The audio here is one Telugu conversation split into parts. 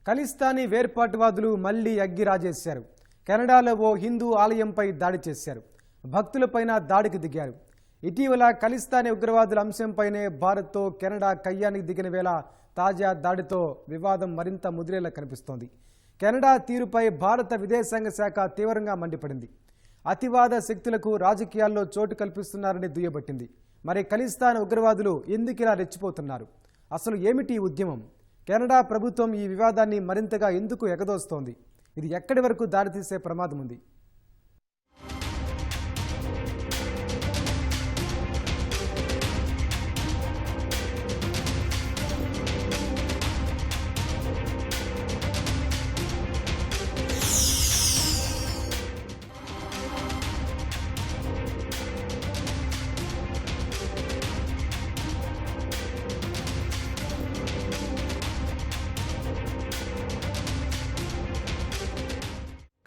ఖలిస్తానీ వేర్పాటువాదులు మళ్లీ అగ్గిరాజేశారు. కెనడాలో ఓ హిందూ ఆలయంపై దాడి చేశారు. భక్తులపైన దాడికి దిగారు. ఇటీవల ఖలిస్తానీ ఉగ్రవాదుల అంశంపైనే భారత్తో కెనడా కయ్యానికి దిగిన వేళ తాజా దాడితో వివాదం మరింత ముదిరేలా కనిపిస్తోంది. కెనడా తీరుపై భారత విదేశాంగ శాఖ తీవ్రంగా మండిపడింది. అతివాద శక్తులకు రాజకీయాల్లో చోటు కల్పిస్తున్నారని దుయ్యబట్టింది. మరి ఖలిస్తాన్ ఉగ్రవాదులు ఎందుకిలా రెచ్చిపోతున్నారు? అసలు ఏమిటి ఈ ఉద్యమం? కెనడా ప్రభుత్వం ఈ వివాదాన్ని మరింతగా ఎందుకు ఎగదోస్తోంది? ఇది ఎక్కడి వరకు దారితీసే ప్రమాదం ఉంది?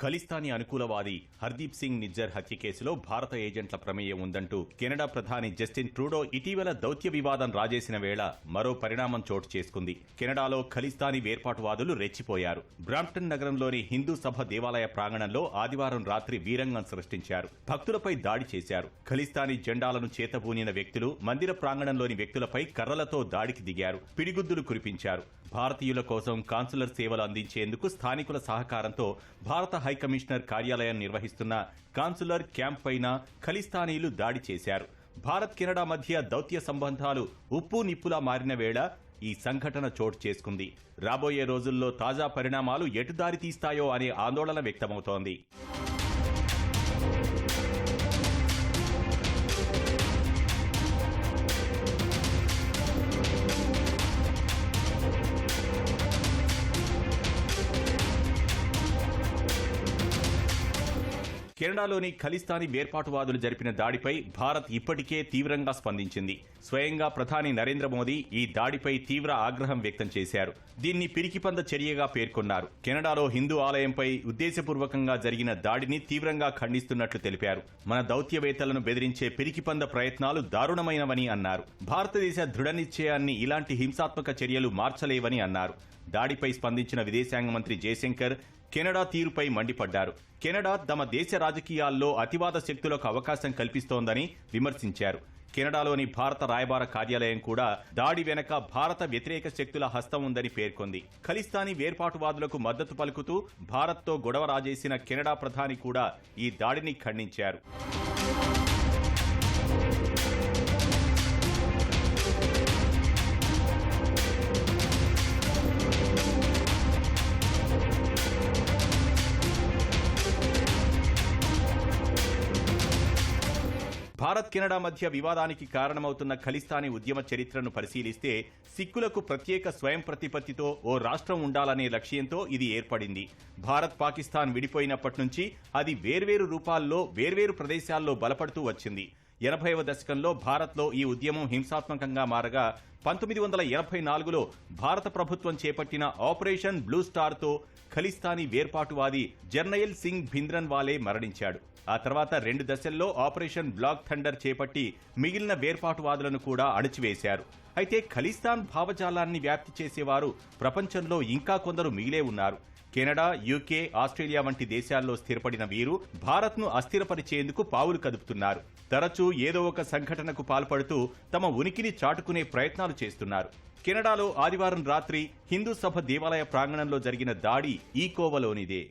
ఖలిస్తానీ అనుకూలవాది హర్దీప్ సింగ్ నిజ్జర్ హత్య కేసులో భారత ఏజెంట్ల ప్రమేయం ఉందంటూ కెనడా ప్రధాని జస్టిన్ ట్రూడో ఇటీవల దౌత్య వివాదం రాజేసిన వేళ మరో పరిణామం చోటు చేసుకుంది. కెనడాలో ఖలిస్తానీ వేర్పాటువాదులు రెచ్చిపోయారు. బ్రాంప్టన్ నగరంలోని హిందూ సభ దేవాలయ ప్రాంగణంలో ఆదివారం రాత్రి వీరంగం సృష్టించారు. భక్తులపై దాడి చేశారు. ఖలిస్తానీ జెండాలను చేతబూనిన వ్యక్తులు మందిర ప్రాంగణంలోని వ్యక్తులపై కర్రలతో దాడికి దిగారు. పిడిగుద్దులు కురిపించారు. భారతీయుల కోసం కాన్సులర్ సేవలు అందించేందుకు స్థానికుల సహకారంతో భారత హైకమిషనర్ కార్యాలయం నిర్వహిస్తున్న కాన్సులర్ క్యాంప్ పైన ఖలిస్తానీలు దాడి చేశారు. భారత్ కెనడా మధ్య దౌత్య సంబంధాలు ఉప్పు నిప్పులా మారిన వేళ ఈ సంఘటన చోటు చేసుకుంది. రాబోయే రోజుల్లో తాజా పరిణామాలు ఎటు దారి తీస్తాయో అనే ఆందోళన వ్యక్తమవుతోంది. కెనడాలోని ఖలిస్తానీ వేర్పాటువాదులు జరిపిన దాడిపై భారత్ ఇప్పటికే తీవ్రంగా స్పందించింది. స్వయంగా ప్రధాని నరేంద్ర మోదీ ఈ దాడిపై తీవ్ర ఆగ్రహం వ్యక్తం చేశారు. దీన్ని పిరికిపంద చర్యగా పేర్కొన్నారు. కెనడాలో హిందూ ఆలయంపై ఉద్దేశపూర్వకంగా జరిగిన దాడిని తీవ్రంగా ఖండిస్తున్నట్లు తెలిపారు. మన దౌత్యవేత్తలను బెదిరించే పిరికిపంద ప్రయత్నాలు దారుణమైనవని అన్నారు. భారతదేశ దృఢ నిశ్చయాన్ని ఇలాంటి హింసాత్మక చర్యలు మార్చలేవని అన్నారు. దాడిపై స్పందించిన విదేశాంగ మంత్రి జయశంకర్ కెనడా తీరుపై మండిపడ్డారు. కెనడా తమ దేశ రాజకీయాల్లో అతివాద శక్తులకు అవకాశం కల్పిస్తోందని విమర్శించారు. కెనడాలోని భారత రాయబార కార్యాలయం కూడా దాడి వెనక భారత వ్యతిరేక శక్తుల హస్తం ఉందని పేర్కొంది. ఖలిస్తానీ వేర్పాటువాదులకు మద్దతు పలుకుతూ భారత్తో గొడవ రాజేసిన కెనడా ప్రధాని కూడా ఈ దాడిని ఖండించారు. భారత్ కెనడా మధ్య వివాదానికి కారణమవుతున్న ఖలిస్తానీ ఉద్యమ చరిత్రను పరిశీలిస్తే సిక్కులకు ప్రత్యేక స్వయం ప్రతిపత్తితో ఓ రాష్ట్రం ఉండాలనే లక్ష్యంతో ఇది ఏర్పడింది. భారత్ పాకిస్తాన్ విడిపోయినప్పటి నుంచి అది వేర్వేరు రూపాల్లో వేర్వేరు ప్రదేశాల్లో బలపడుతూ వచ్చింది. 80వ దశకంలో భారత్లో ఈ ఉద్యమం హింసాత్మకంగా మారగా 1984లో భారత ప్రభుత్వం చేపట్టిన ఆపరేషన్ బ్లూ స్టార్తో ఖలిస్తానీ వేర్పాటువాది జర్నయల్ సింగ్ భింద్రన్వాలే మరణించాడు. ఆ తర్వాత 2 దశల్లో ఆపరేషన్ బ్లాక్ థండర్ చేపట్టి మిగిలిన వేర్పాటువాదులను కూడా అణచివేశారు. అయితే ఖలిస్తాన్ భావజాలాన్ని వ్యాప్తి చేసేవారు ప్రపంచంలో ఇంకా కొందరు మిగిలే ఉన్నారు. కెనడా, యూకే, ఆస్ట్రేలియా వంటి దేశాల్లో స్థిరపడిన వీరు భారత్ను అస్థిరపరిచేందుకు పావులు కదుపుతున్నారు. తరచూ ఏదో ఒక సంఘటనకు పాల్పడుతూ తమ ఉనికిని చాటుకునే ప్రయత్నాలు చేస్తున్నారు. కెనడాలో ఆదివారం రాత్రి హిందూ సభ దేవాలయ ప్రాంగణంలో జరిగిన దాడి ఈ కోవలోనిదే.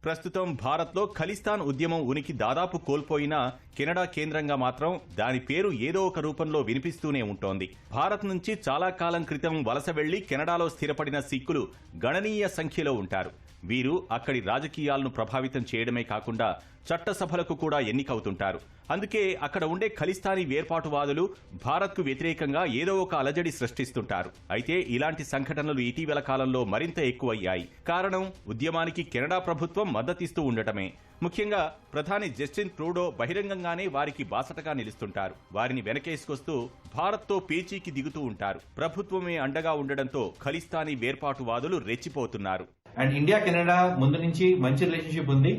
ప్రస్తుతం భారత్లో ఖలిస్తాన్ ఉద్యమం ఉనికి దాదాపు కోల్పోయినా కెనడా కేంద్రంగా మాత్రం దాని పేరు ఏదో ఒక రూపంలో వినిపిస్తూనే ఉంటోంది. భారత్ నుంచి చాలా కాలం క్రితం వలస వెళ్లి కెనడాలో స్థిరపడిన సిక్కులు గణనీయ సంఖ్యలో ఉంటారు. వీరు అక్కడి రాజకీయాలను ప్రభావితం చేయడమే కాకుండా చట్టసభలకు కూడా ఎన్నికవుతుంటారు. అందుకే అక్కడ ఉండే ఖలిస్తానీ వేర్పాటువాదులు భారత్కు వ్యతిరేకంగా ఏదో ఒక అలజడి సృష్టిస్తుంటారు. అయితే ఇలాంటి సంఘటనలు ఇటీవల కాలంలో మరింత ఎక్కువయ్యాయి. కారణం ఉద్యమానికి కెనడా ప్రభుత్వం మద్దతిస్తూ ఉండటమే. ముఖ్యంగా ప్రధాని జస్టిన్ ట్రూడో బహిరంగంగానే వారికి బాసటగా నిలుస్తుంటారు. వారిని వెనకేసుకొస్తూ భారత్తో పేచీకి దిగుతూ ఉంటారు. ప్రభుత్వమే అండగా ఉండడంతో ఖలిస్తానీ వేర్పాటువాదులు రెచ్చిపోతున్నారు. అండ్ ఇండియా కెనడా ముందు నుంచి మంచి రిలేషన్షిప్ ఉంది.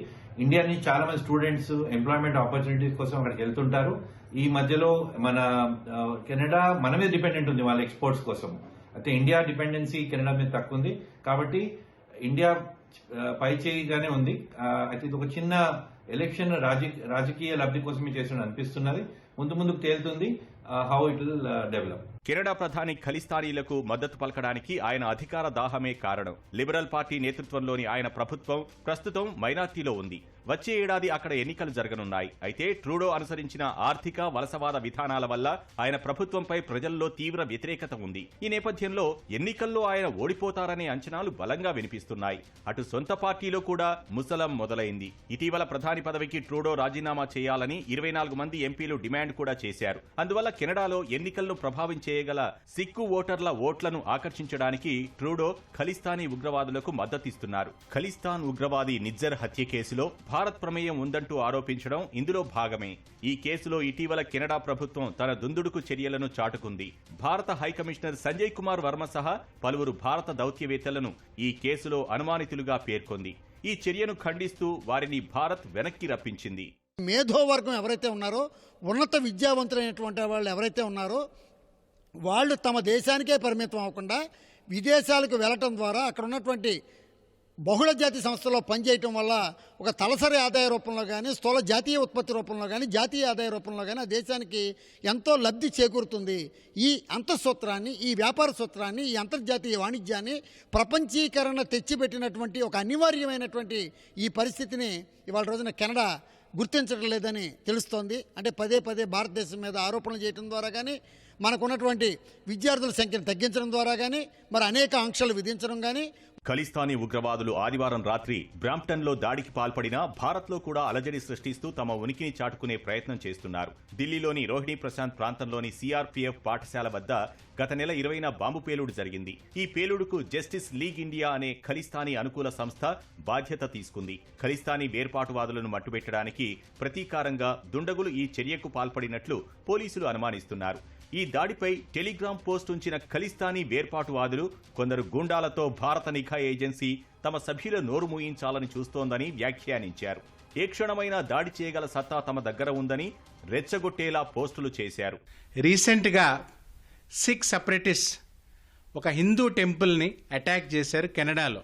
ఇండియా నుంచి చాలా మంది స్టూడెంట్స్ ఎంప్లాయ్మెంట్ ఆపర్చునిటీస్ కోసం అక్కడికి వెళ్తుంటారు. ఈ మధ్యలో మన కెనడా మన మీద డిపెండెంట్ ఉంది వాళ్ళ ఎక్స్పోర్ట్స్ కోసం. అయితే ఇండియా డిపెండెన్సీ కెనడా మీద తక్కువ ఉంది కాబట్టి ఇండియా పై చేయిగానే ఉంది. అయితే ఇది ఒక చిన్న ఎలక్షన్ రాజకీయ లబ్ధి కోసమే చేసిన అనిపిస్తున్నది. ముందుకు తేలుతుంది how it will develop. Canada ప్రధాని ఖలిస్తానీలకు మద్దతు పలకడానికి ఆయన అధికార దాహమే కారణం. లిబరల్ పార్టీ నేతృత్వంలోని ఆయన ప్రభుత్వం ప్రస్తుతం మైనార్టీలో ఉంది. వచ్చే ఏడాది అక్కడ ఎన్నికలు జరగనున్నాయి. అయితే ట్రూడో అనుసరించిన ఆర్థిక వలసవాద విధానాల వల్ల ఆయన ప్రభుత్వంపై ప్రజల్లో తీవ్ర వ్యతిరేకత ఉంది. ఈ నేపథ్యంలో ఎన్నికల్లో ఆయన ఓడిపోతారనే అంచనాలు బలంగా వినిపిస్తున్నాయి. అటు సొంత పార్టీలో కూడా ముసలం మొదలైంది. ఇటీవల ప్రధాని పదవికి ట్రూడో రాజీనామా చేయాలని 24 మంది ఎంపీలు డిమాండ్ కూడా చేశారు. అందువల్ల కెనడాలో ఎన్నికలను ప్రభావం చేయగల సిక్కు ఓటర్ల ఓట్లను ఆకర్షించడానికి ట్రూడో ఖలిస్తానీ ఉగ్రవాదులకు మద్దతిస్తున్నారు. ఖలిస్తాన్ ఉగ్రవాది నిజ్జర్ హత్య కేసులో భారత్ ప్రమేయం ఉందంటూ ఆరోపించడం ఇందులో భాగమే. ఈ కేసులో ఇటీవల కెనడా ప్రభుత్వం తన దుందుడుకు చర్యలను చాటుకుంది. భారత హైకమిషనర్ సంజయ్ కుమార్ వర్మ సహా పలువురు భారత దౌత్యవేత్తలను ఈ కేసులో అనుమానితులుగా పేర్కొంది. ఈ చర్యను ఖండిస్తూ వారిని భారత్ వెనక్కి రప్పించింది. మేధోవర్గం ఎవరైతే ఉన్నారో, ఉన్నత విద్యావంతులైనటువంటి వాళ్ళు ఎవరైతే ఉన్నారో వాళ్ళు తమ దేశానికే పరిమితం అవ్వకుండా విదేశాలకు వెళ్ళటం ద్వారా అక్కడ ఉన్నటువంటి బహుళ జాతి సంస్థల్లో పనిచేయటం వల్ల ఒక తలసరి ఆదాయ రూపంలో కానీ, స్థూల జాతీయ ఉత్పత్తి రూపంలో కానీ, జాతీయ ఆదాయ రూపంలో కానీ ఆ దేశానికి ఎంతో లబ్ధి చేకూరుతుంది. ఈ అంతఃసూత్రాన్ని, ఈ వ్యాపార సూత్రాన్ని, ఈ అంతర్జాతీయ వాణిజ్యాన్ని ప్రపంచీకరణ తెచ్చిపెట్టినటువంటి ఒక అనివార్యమైనటువంటి ఈ పరిస్థితిని ఇవాళ రోజున కెనడా గుర్తించడం లేదని తెలుస్తోంది. అంటే పదే భారతదేశం మీద ఆరోపణలు చేయడం ద్వారా కానీ, మనకున్నటువంటి విద్యార్థుల సంఖ్యను తగ్గించడం ద్వారా కానీ, మరి అనేక ఆంక్షలు విధించడం కానీ. ఖలిస్తానీ ఉగ్రవాదులు ఆదివారం రాత్రి బ్రాంప్టన్లో దాడికి పాల్పడినా భారత్లో కూడా అలజడి సృష్టిస్తూ తమ ఉనికిని చాటుకునే ప్రయత్నం చేస్తున్నారు. ఢిల్లీలోని రోహిణీ ప్రశాంత్ ప్రాంతంలోని సిఆర్పీఎఫ్ పాఠశాల వద్ద గత నెల 20న బాంబు పేలుడు జరిగింది. ఈ పేలుడుకు జస్టిస్ లీగ్ ఇండియా అనే ఖలిస్తానీ అనుకూల సంస్థ బాధ్యత తీసుకుంది. ఖలిస్తానీ వేర్పాటువాదులను మట్టుబెట్టడానికి ప్రతీకారంగా దుండగులు ఈ చర్యకు పాల్పడినట్లు పోలీసులు అనుమానిస్తున్నారు. ఈ దాడిపై టెలిగ్రామ్ పోస్ట్ ఉంచిన ఖలిస్తానీ వేర్పాటువాదులు కొందరు గూండాలతో భారత నిఘా ఏజెన్సీ తమ సభ్యుల నోరు మూయించాలని చూస్తోందని వ్యాఖ్యానించారు. ఏ క్షణమైనా దాడి చేయగల సత్తా తమ దగ్గర ఉందని రెచ్చగొట్టేలా పోస్టులు చేశారు. రీసెంట్గా సిక్ సెపరేటిస్ట్ ఒక హిందూ టెంపుల్ని అటాక్ చేశారు కెనడాలో.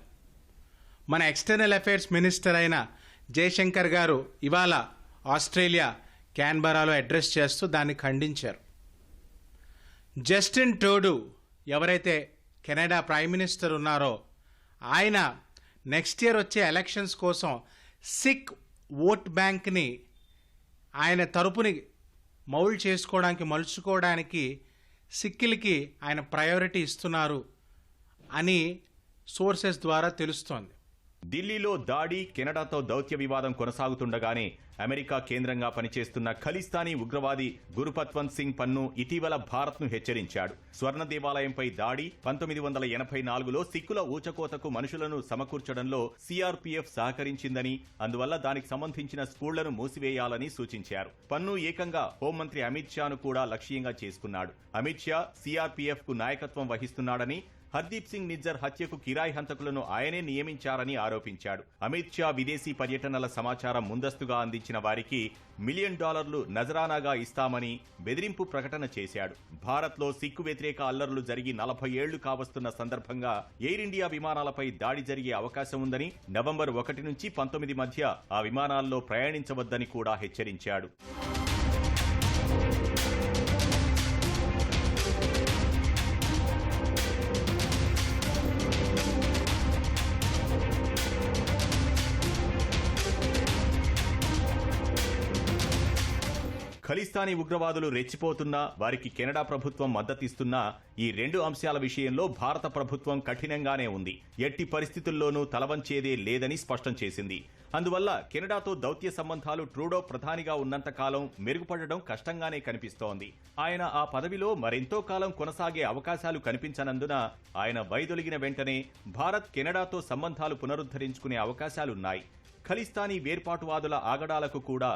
మన ఎక్స్టర్నల్ అఫైర్స్ మినిస్టర్ అయిన జయశంకర్ గారు ఇవాళ ఆస్ట్రేలియా క్యాన్బరాలో అడ్రస్ చేస్తూ దాన్ని ఖండించారు. జస్టిన్ ట్రూడో ఎవరైతే కెనడా ప్రైమ్ మినిస్టర్ ఉన్నారో ఆయన నెక్స్ట్ ఇయర్ వచ్చే ఎలక్షన్స్ కోసం సిక్ ఓట్ బ్యాంక్ని ఆయన తరపుని మలుచుకోవడానికి సిక్కులకి ఆయన ప్రయారిటీ ఇస్తున్నారు అని సోర్సెస్ ద్వారా తెలుస్తోంది. ఢిల్లీలో దాడి, కెనడాతో దౌత్య వివాదం కొనసాగుతుండగానే అమెరికా కేంద్రంగా పనిచేస్తున్న ఖలిస్తానీ ఉగ్రవాది గురుపత్వంత్ సింగ్ పన్ను ఇటీవల భారత్ను హెచ్చరించాడు. స్వర్ణ దేవాలయంపై దాడి 1984లో సిక్కుల ఊచకోతకు మనుషులను సమకూర్చడంలో సిఆర్పీఎఫ్ సహకరించిందని, అందువల్ల దానికి సంబంధించిన స్కూళ్లను మూసివేయాలని సూచించారు. పన్ను ఏకంగా హోంమంత్రి అమిత్ షాను కూడా లక్ష్యంగా చేసుకున్నాడు. అమిత్ షా సిఆర్పీఎఫ్ కు నాయకత్వం వహిస్తున్నాడని, హర్దీప్ సింగ్ నిజ్జర్ హత్యకు కిరాయి హంతకులను ఆయనే నియమించారని ఆరోపించాడు. అమిత్ షా విదేశీ పర్యటనల సమాచారం ముందస్తుగా అందించిన వారికి $1 మిలియన్ నజరానాగా ఇస్తామని బెదిరింపు ప్రకటన చేశాడు. భారత్లో సిక్కు వ్యతిరేక అల్లర్లు జరిగి 40 ఏళ్లు కావస్తున్న సందర్భంగా ఎయిర్ ఇండియా విమానాలపై దాడి జరిగే అవకాశం ఉందని, నవంబర్ 1 నుంచి 19 మధ్య ఆ విమానాల్లో ప్రయాణించవద్దని కూడా హెచ్చరించాడు. ఖలిస్తానీ ఉగ్రవాదులు రెచ్చిపోతున్నా, వారికి కెనడా ప్రభుత్వం మద్దతిస్తున్నా ఈ 2 అంశాల విషయంలో భారత ప్రభుత్వం కఠినంగానే ఉంది. ఎట్టి పరిస్థితుల్లోనూ తలవంచేదే లేదని స్పష్టం చేసింది. అందువల్ల కెనడాతో దౌత్య సంబంధాలు ట్రూడో ప్రధానిగా ఉన్నంతకాలం మెరుగుపడడం కష్టంగానే కనిపిస్తోంది. ఆయన ఆ పదవిలో మరెంతో కాలం కొనసాగే అవకాశాలు కనిపించనందున ఆయన వైదొలిగిన వెంటనే భారత్ కెనడాతో సంబంధాలు పునరుద్ధరించుకునే అవకాశాలున్నాయి. ఖలిస్తానీ వేర్పాటువాదుల ఆగడాలకు కూడా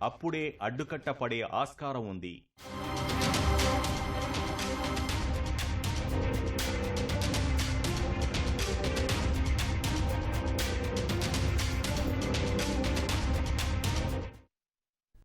అప్పుడే అడ్డుకట్ట పడే ఆస్కారం ఉంది.